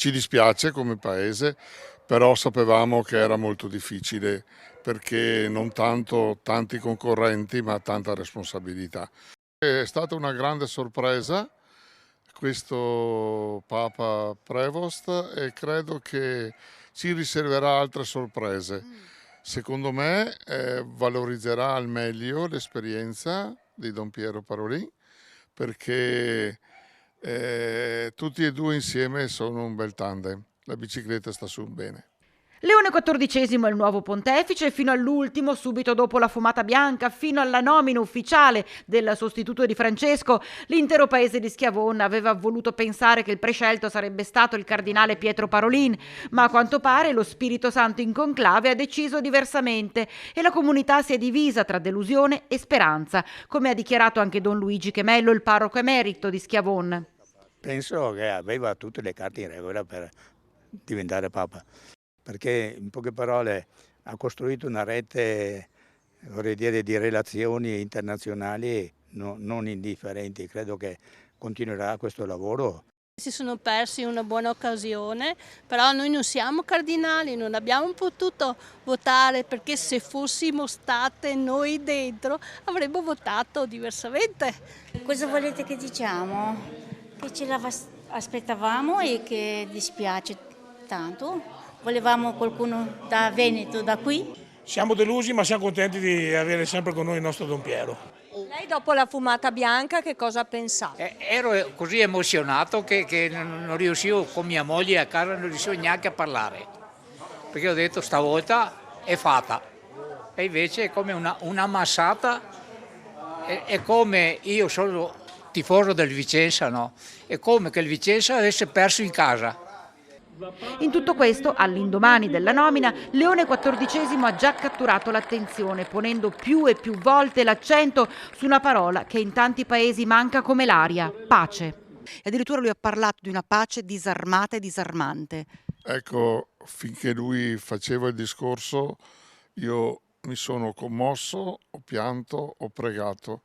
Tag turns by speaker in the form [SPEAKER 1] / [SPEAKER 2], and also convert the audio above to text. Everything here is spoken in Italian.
[SPEAKER 1] Ci dispiace come paese, però sapevamo che era molto difficile perché non tanto tanti concorrenti, ma tanta responsabilità. È stata una grande sorpresa questo Papa Prevost e credo che ci riserverà altre sorprese. Secondo me valorizzerà al meglio l'esperienza di Don Piero Parolin perché tutti e due insieme sono un bel tandem. La bicicletta sta su bene.
[SPEAKER 2] Leone XIV è il nuovo pontefice fino all'ultimo, subito dopo la fumata bianca, fino alla nomina ufficiale del sostituto di Francesco. L'intero paese di Schiavon aveva voluto pensare che il prescelto sarebbe stato il cardinale Pietro Parolin, ma a quanto pare lo Spirito Santo in conclave ha deciso diversamente e la comunità si è divisa tra delusione e speranza, come ha dichiarato anche Don Luigi Chemello, il parroco emerito di Schiavon.
[SPEAKER 3] Penso che aveva tutte le carte in regola per diventare Papa, perché in poche parole ha costruito una rete, vorrei dire, di relazioni internazionali non indifferenti. Credo che continuerà questo lavoro.
[SPEAKER 4] Si sono persi una buona occasione, però noi non siamo cardinali, non abbiamo potuto votare perché se fossimo state noi dentro avremmo votato diversamente.
[SPEAKER 5] Cosa volete che diciamo? Che aspettavamo e che dispiace tanto. Volevamo qualcuno da Veneto, da qui.
[SPEAKER 6] Siamo delusi ma siamo contenti di avere sempre con noi il nostro Don Piero.
[SPEAKER 7] Lei dopo la fumata bianca che cosa ha pensato?
[SPEAKER 8] Ero così emozionato che non riuscivo con mia moglie a casa, non riuscivo neanche a parlare, perché ho detto stavolta è fatta. E invece è come una massata, è come io sono tifoso del Vicenza, no? È come che il Vicenza avesse perso in casa.
[SPEAKER 2] In tutto questo, all'indomani della nomina, Leone XIV ha già catturato l'attenzione, ponendo più e più volte l'accento su una parola che in tanti paesi manca come l'aria: pace.
[SPEAKER 9] E addirittura lui ha parlato di una pace disarmata e disarmante.
[SPEAKER 1] Ecco, finché lui faceva il discorso, io mi sono commosso, ho pianto, ho pregato,